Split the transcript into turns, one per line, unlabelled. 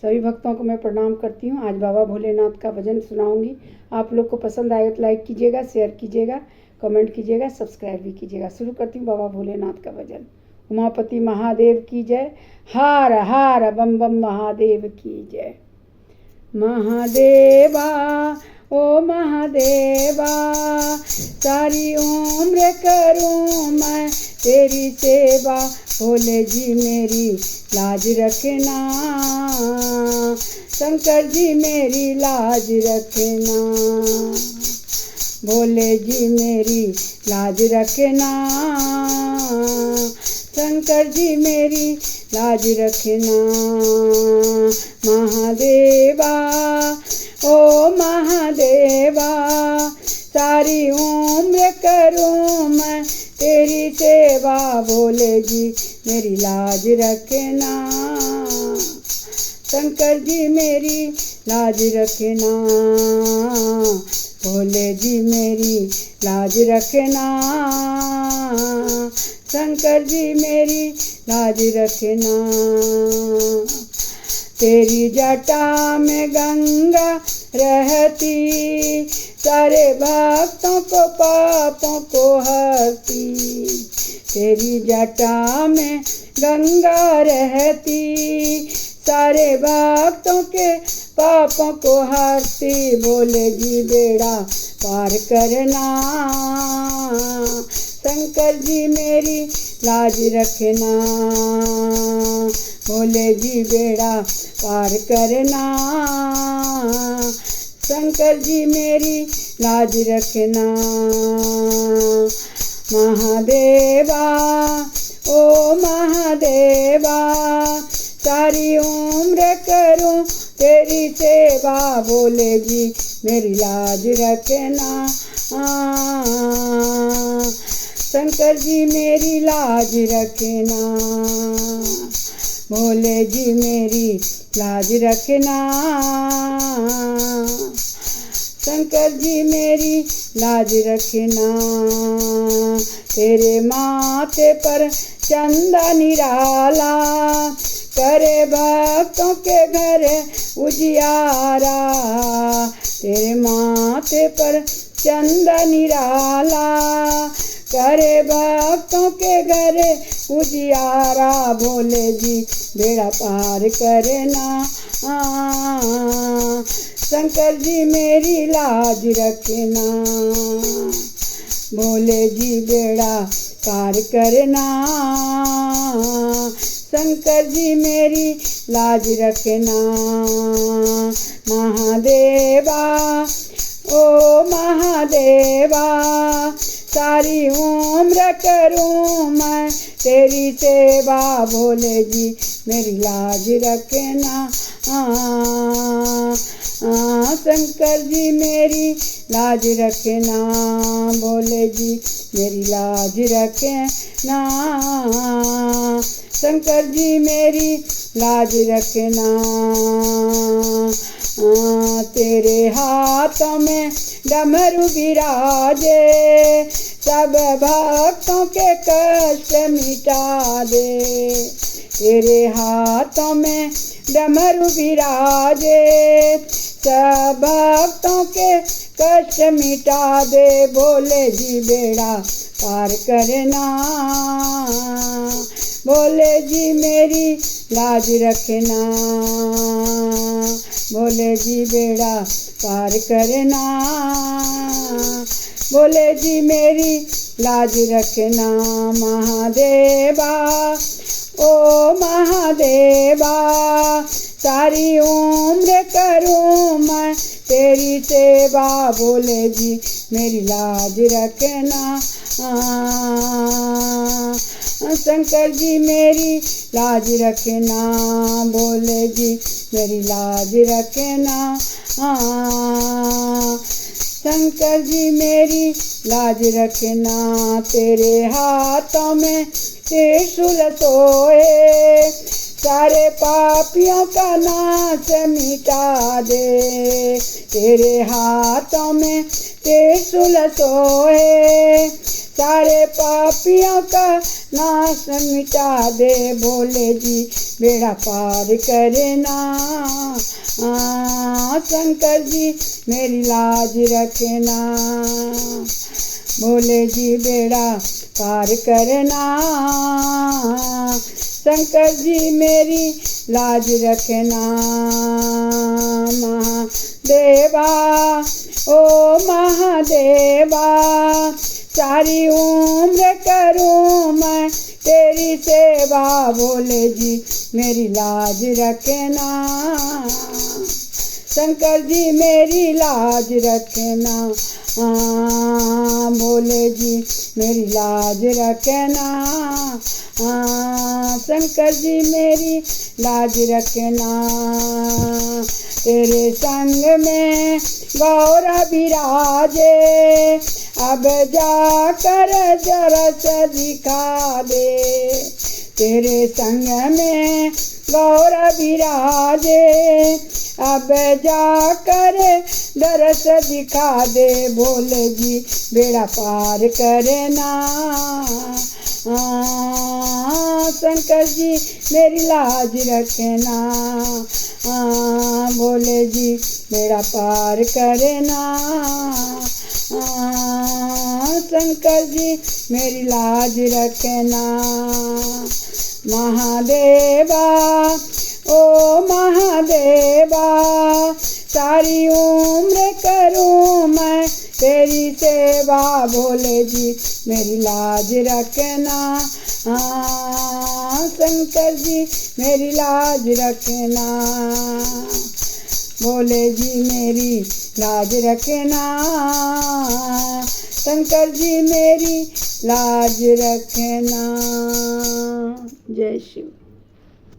सभी भक्तों को मैं प्रणाम करती हूँ। आज बाबा भोलेनाथ का भजन सुनाऊंगी। आप लोग को पसंद आए तो लाइक कीजिएगा, शेयर कीजिएगा, कमेंट कीजिएगा, सब्सक्राइब भी कीजिएगा। शुरू करती हूँ बाबा भोलेनाथ का भजन। उमापति महादेव की जय, हार हार बम बम महादेव की जय। महादेवा ओ महादेवा, सारी उम्र करूँ मैं तेरी सेवा। भोले जी मेरी लाज रखना, शंकर जी मेरी लाज रखना। भोले जी मेरी लाज रखना, शंकर जी मेरी लाज रखना। महादेवा ओ महादेवा, सारी उम्र करूँ मैं तेरी सेवा। भोले जी मेरी लाज रखना, शंकर जी मेरी लाज रखना। भोले जी मेरी लाज रखना, शंकर जी मेरी लाज रखना। तेरी जटा में गंगा रहती, सारे भक्तों को पापों को हरती। तेरी जटा में गंगा रहती, सारे भक्तों के पापों को हरती। भोले जी बेड़ा पार करना, शंकर जी मेरी लाज रखना। भोले जी बेड़ा पार करना, शंकर जी मेरी लाज रखना। महादेवा ओ महादेवा, सारी उम्र करूं तेरी सेवा। भोले जी मेरी लाज रखना, शंकर जी मेरी लाज रखना। भोले जी मेरी लाज रखना, शंकर जी मेरी लाज रखना। तेरे माथे पर चंदा निराला, करे भक्तों के घर उजियारा। तेरे माथे पर चंदा निराला, करे भक्तों के घर उजियारा। भोले जी बेड़ा पार करना, शंकर जी मेरी लाज रखना। भोले जी बेड़ा पार करना, शंकर जी मेरी लाज रखना। महादेवा ओ महादेवा, सारी उम्र करूँ मैं तेरी सेवा। भोले जी मेरी लाज रखना, शंकर जी मेरी लाज रखना। भोले जी मेरी लाज रखना, शंकर जी मेरी लाज रखना। तेरे हाथों में डमरू विराजे, सब भक्तों के कष्ट मिटा दे। तेरे हाथों में डमरू विराजे, सब भक्तों के कष्ट मिटा दे। भोले जी बेड़ा पार करना, भोले जी मेरी लाज रखना। भोले जी बेड़ा पार करना, भोले जी मेरी लाज रखना। महादेवा ओ महादेवा, सारी उम्र करूँ मैं तेरी सेवा। भोले जी मेरी लाज रखना, शंकर जी मेरी लाज रखना। भोले जी मेरी लाज रखना, शंकर जी मेरी लाज रखना। तेरे हाथों में त्रिशूल सोए, सारे पापियों का नाश मिटा दे। तेरे हाथों में त्रिशूल सोए, सारे पापियों का नाश मिटा दे, भोले जी बेड़ा पार करना। शंकर जी मेरी लाज रखना, भोले जी बेड़ा पार करना। शंकर जी मेरी लाज रखना। महादेवा ओ महादेवा, सारी उम्र करूँ मैं तेरी सेवा, भोले जी मेरी लाज रखना। शंकर जी मेरी लाज रखना। भोले जी मेरी लाज रखना। शंकर जी मेरी लाज रखना। तेरे संग में गौर विराजे, अब जाकर जरा सा दिखा दे। तेरे संग में गौर विराजे, अब जाकर दरस दिखा दे, भोले जी बेड़ा पार करना। शंकर जी मेरी लाज रखना। भोले जी बेड़ा पार करना। शंकर जी मेरी लाज रखना। महादेवा ओ महादेवा, सारी उम्र करूँ मैं तेरी सेवा, भोले जी मेरी लाज रखना। शंकर जी मेरी लाज रखना। भोले जी मेरी लाज रखना। शंकर जी मेरी लाज रखना। जय शिव।